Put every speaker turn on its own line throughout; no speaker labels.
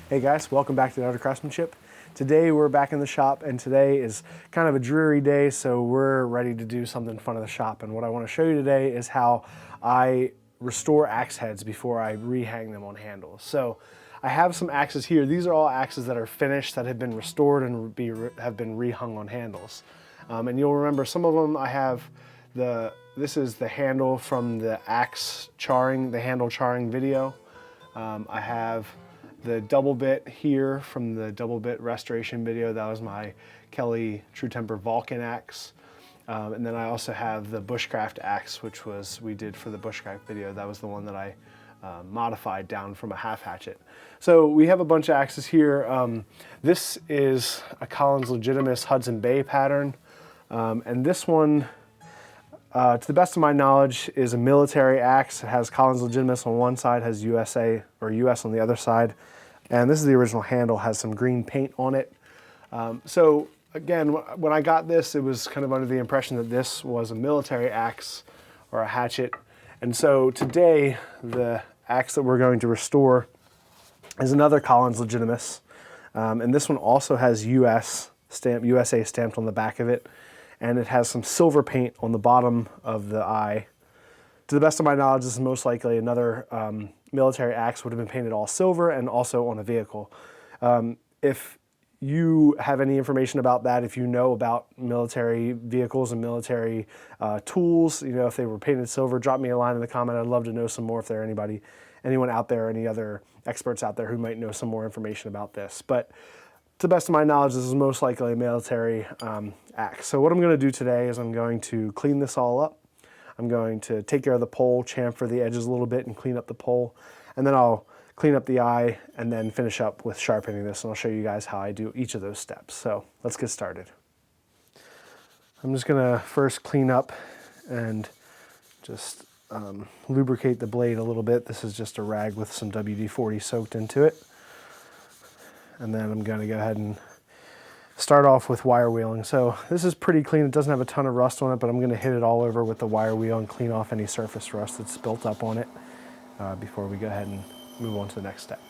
Hey guys, welcome back to The Art of Craftsmanship. Today we're back in the shop, and today is kind of a dreary day, so we're ready to do something fun in the shop. And what I want to show you today is how I restore axe heads before I rehang them on handles. So I have some axes here. These are all axes that are finished, that have been restored and have been rehung on handles. And you'll remember some of them I have this is the handle from the axe charring, the handle charring video. I have the double bit here from the double bit restoration video. That was my Kelly True Temper Vulcan axe. And then I also have the bushcraft axe, which we did for the bushcraft video. That was the one that I modified down from a half hatchet. So we have a bunch of axes here. This is a Collins Legitimus Hudson Bay pattern. And this one, to the best of my knowledge, is a military axe. It has Collins Legitimus on one side, has USA or US on the other side. And this is the original handle, has some green paint on it. So again, when I got this, it was kind of under the impression that this was a military axe or a hatchet. And so today, the axe that we're going to restore is another Collins Legitimus. And this one also has USA stamped on the back of it. And it has some silver paint on the bottom of the eye. To the best of my knowledge, this is most likely another military axe, would have been painted all silver and also on a vehicle. If you have any information about that, if you know about military vehicles and military tools, you know, if they were painted silver, drop me a line in the comment. I'd love to know some more if there are anyone out there, any other experts out there who might know some more information about this. But to the best of my knowledge, this is most likely a military axe. So what I'm going to do today is I'm going to clean this all up. I'm going to take care of the pole, chamfer the edges a little bit and clean up the pole. And then I'll clean up the eye and then finish up with sharpening this. And I'll show you guys how I do each of those steps. So let's get started. I'm just going to first clean up and just lubricate the blade a little bit. This is just a rag with some WD-40 soaked into it. And then I'm going to go ahead and start off with wire wheeling. So this is pretty clean. It doesn't have a ton of rust on it, but I'm going to hit it all over with the wire wheel and clean off any surface rust that's built up on it before we go ahead and move on to the next step.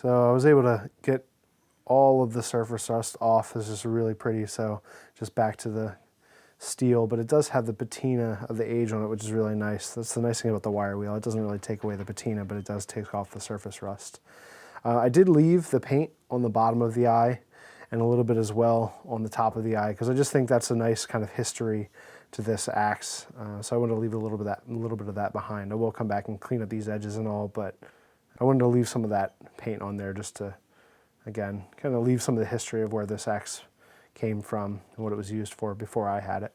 So I was able to get all of the surface rust off. This is really pretty. So just back to the steel, but it does have the patina of the age on it, which is really nice. That's the nice thing about the wire wheel. It doesn't really take away the patina, but it does take off the surface rust. I did leave the paint on the bottom of the eye and a little bit as well on the top of the eye, because I just think that's a nice kind of history to this axe. So I wanted to leave a little bit of that behind. I will come back and clean up these edges and all, but I wanted to leave some of that paint on there just to, again, kind of leave some of the history of where this axe came from and what it was used for before I had it.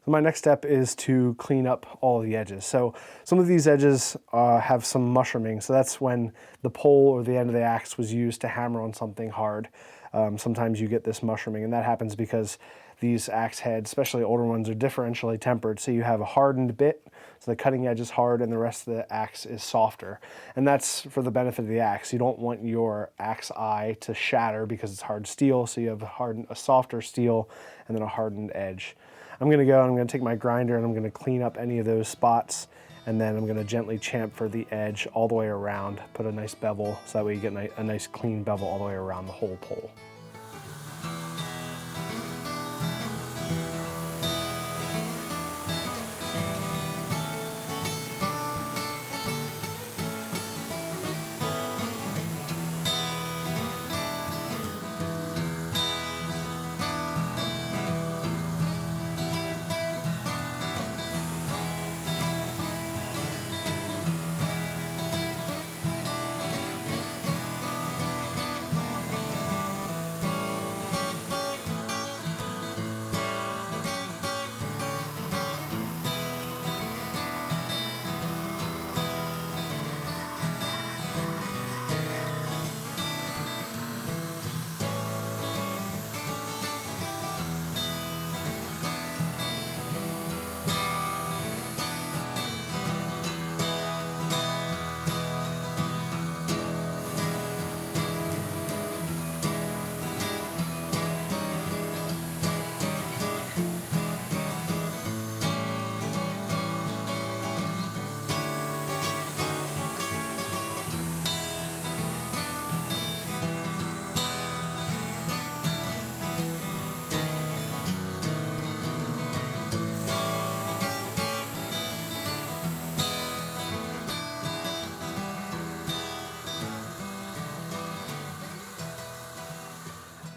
So my next step is to clean up all of the edges. So some of these edges have some mushrooming. So that's when the pole or the end of the axe was used to hammer on something hard. Sometimes you get this mushrooming, and that happens because these axe heads, especially older ones, are differentially tempered. So you have a hardened bit, so the cutting edge is hard and the rest of the axe is softer. And that's for the benefit of the axe. You don't want your axe eye to shatter because it's hard steel, so you have a softer steel and then a hardened edge. I'm going to take my grinder and I'm going to clean up any of those spots, and then I'm going to gently chamfer the edge all the way around, put a nice bevel, so that way you get a nice clean bevel all the way around the whole pole.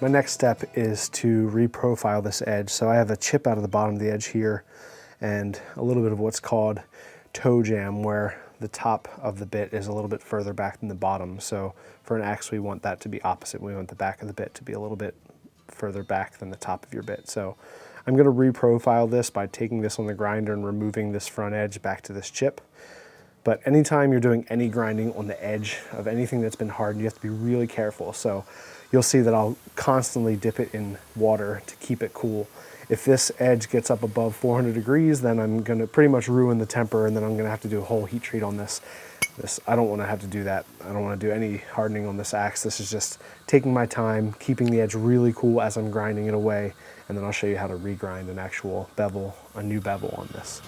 my next step is to reprofile this edge. So I have a chip out of the bottom of the edge here and a little bit of what's called toe jam, where the top of the bit is a little bit further back than the bottom. So for an axe, we want that to be opposite. We want the back of the bit to be a little bit further back than the top of your bit. So I'm going to reprofile this by taking this on the grinder and removing this front edge back to this chip. But anytime you're doing any grinding on the edge of anything that's been hardened, you have to be really careful. So you'll see that I'll constantly dip it in water to keep it cool. If this edge gets up above 400 degrees, then I'm going to pretty much ruin the temper, and then I'm going to have to do a whole heat treat on this. I don't want to have to do that. I don't want to do any hardening on this axe. This is just taking my time, keeping the edge really cool as I'm grinding it away, and then I'll show you how to regrind an actual bevel, a new bevel on this.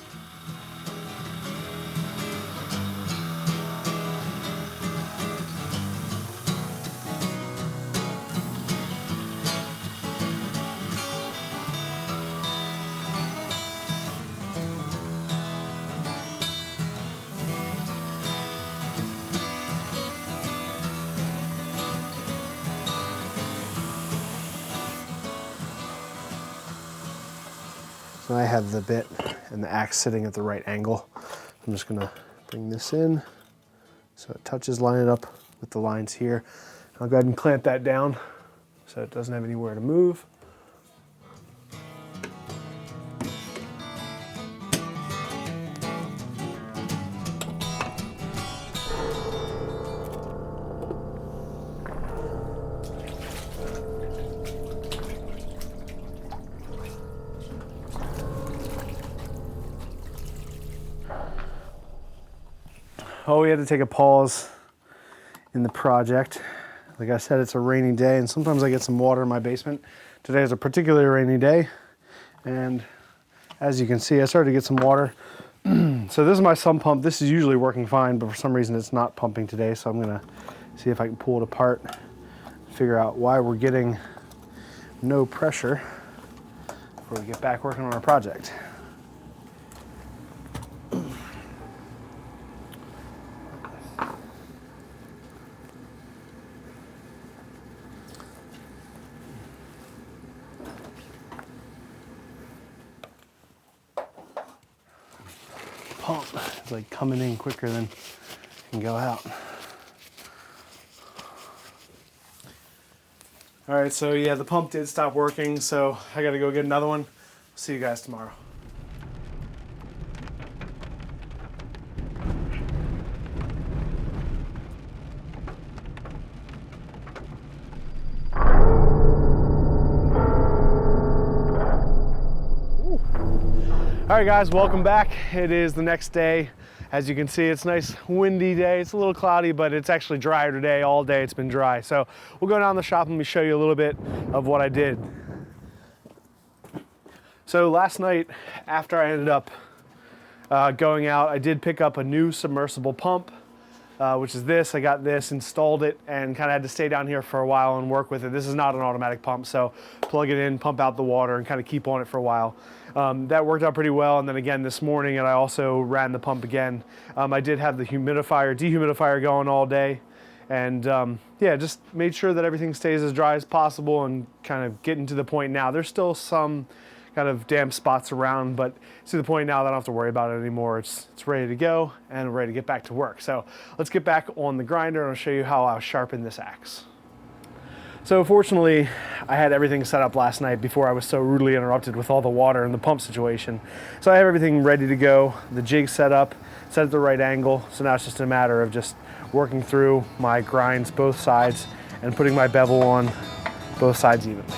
So I have the bit and the axe sitting at the right angle. I'm just gonna bring this in so it touches, line it up with the lines here. I'll go ahead and clamp that down so it doesn't have anywhere to move. Oh, we had to take a pause in the project. Like I said, it's a rainy day, and sometimes I get some water in my basement. Today is a particularly rainy day, and as you can see, I started to get some water. So this is my sump pump. This is usually working fine, but for some reason it's not pumping today, so I'm gonna see if I can pull it apart, figure out why we're getting no pressure before we get back working on our project. Pump is like coming in quicker than it can go out. All right, so yeah, the pump did stop working, so I gotta go get another one. See you guys tomorrow. All right guys, welcome back. It is the next day. As you can see, it's a nice windy day. It's a little cloudy, but it's actually drier today. All day it's been dry. So we'll go down the shop and let me show you a little bit of what I did. So last night, after I ended up going out, I did pick up a new submersible pump, which is this. I got this, installed it, and kind of had to stay down here for a while and work with it. This is not an automatic pump, so plug it in, pump out the water, and kind of keep on it for a while. That worked out pretty well, and then again this morning, and I also ran the pump again. I did have the dehumidifier going all day, and yeah, just made sure that everything stays as dry as possible and kind of getting to the point now. There's still some kind of damp spots around, but it's to the point now that I don't have to worry about it anymore. It's ready to go, and we're ready to get back to work. So let's get back on the grinder, and I'll show you how I'll sharpen this axe. So fortunately, I had everything set up last night before I was so rudely interrupted with all the water and the pump situation. So I have everything ready to go. The jig set up, set at the right angle. So now it's just a matter of just working through my grinds both sides and putting my bevel on both sides evenly.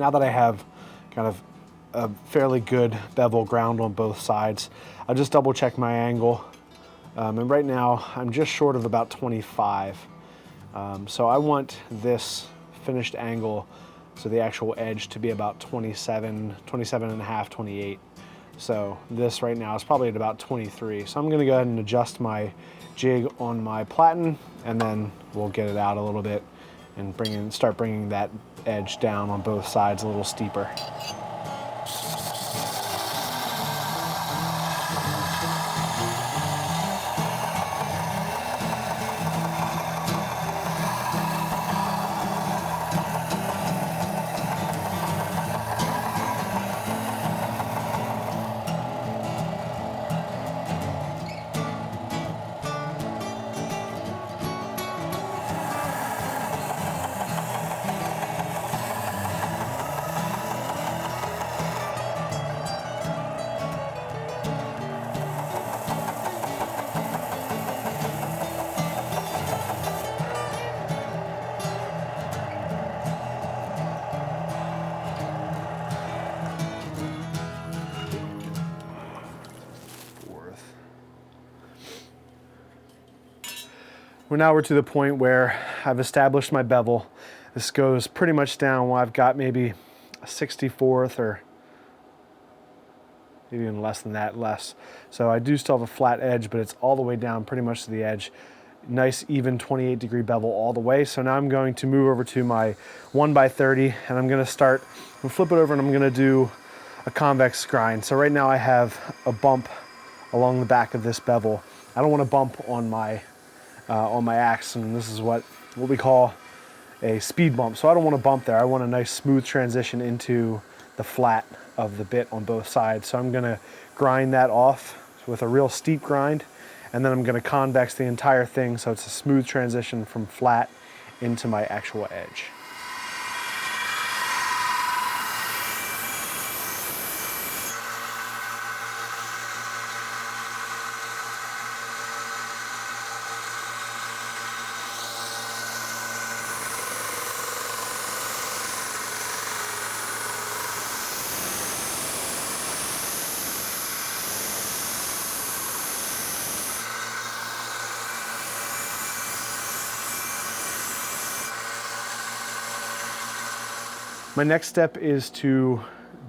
Now that I have kind of a fairly good bevel ground on both sides, I'll just double check my angle. And right now I'm just short of about 25. So I want this finished angle, so the actual edge, to be about 27 and a half, 28. So this right now is probably at about 23. So I'm gonna go ahead and adjust my jig on my platen, and then we'll get it out a little bit and start bringing that edge down on both sides a little steeper. Now we're to the point where I've established my bevel. This goes pretty much down where I've got maybe a 64th or maybe even less than that, less. So I do still have a flat edge, but it's all the way down pretty much to the edge. Nice even 28-degree bevel all the way. So now I'm going to move over to my 1x30, and I'm gonna flip it over, and I'm gonna do a convex grind. So right now I have a bump along the back of this bevel. I don't want to bump on my axe, and this is what we call a speed bump. So I don't want to bump there. I want a nice smooth transition into the flat of the bit on both sides. So I'm going to grind that off with a real steep grind, and then I'm going to convex the entire thing so it's a smooth transition from flat into my actual edge. My next step is to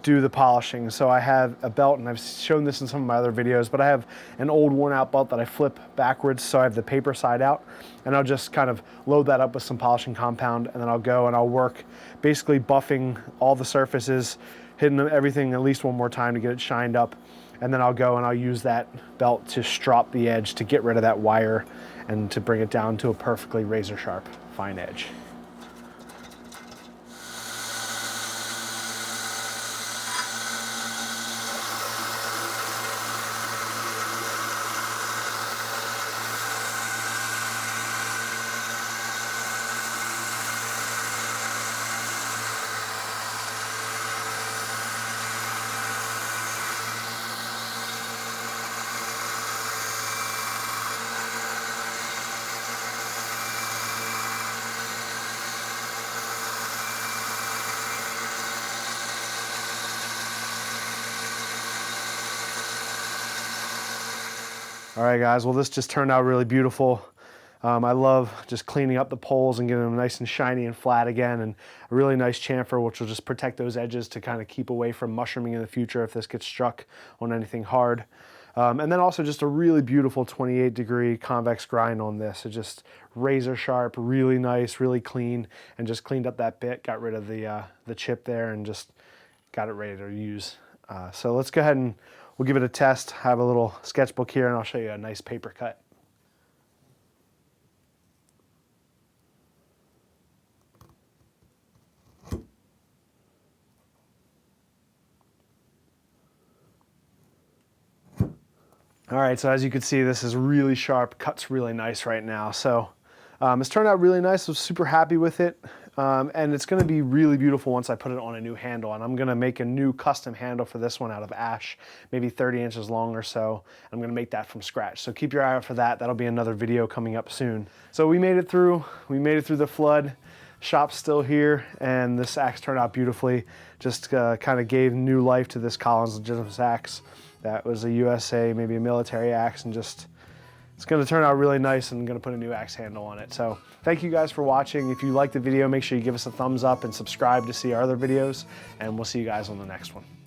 do the polishing. So I have a belt, and I've shown this in some of my other videos, but I have an old worn out belt that I flip backwards, so I have the paper side out, and I'll just kind of load that up with some polishing compound, and then I'll go and I'll work basically buffing all the surfaces, hitting everything at least one more time to get it shined up, and then I'll go and I'll use that belt to strop the edge to get rid of that wire and to bring it down to a perfectly razor sharp fine edge. All right, guys, well, this just turned out really beautiful. I love just cleaning up the poles and getting them nice and shiny and flat again, and a really nice chamfer, which will just protect those edges to kind of keep away from mushrooming in the future if this gets struck on anything hard. And then also just a really beautiful 28-degree convex grind on this. It just razor sharp, really nice, really clean, and just cleaned up that bit, got rid of the chip there, and just got it ready to use. So let's go ahead and we'll give it a test. I have a little sketchbook here, and I'll show you a nice paper cut. All right, so as you can see, this is really sharp, cuts really nice right now. So it's turned out really nice. I'm super happy with it. And it's gonna be really beautiful once I put it on a new handle, and I'm gonna make a new custom handle for this one out of ash, maybe 30 inches long or so. I'm gonna make that from scratch. So keep your eye out for that. That'll be another video coming up soon. So we made it through the flood. Shop's still here, and this axe turned out beautifully. Just kind of gave new life to this Collins Legitimus axe. That was a USA, maybe a military axe, and just, it's gonna turn out really nice, and I'm gonna put a new axe handle on it. So thank you guys for watching. If you liked the video, make sure you give us a thumbs up and subscribe to see our other videos, and we'll see you guys on the next one.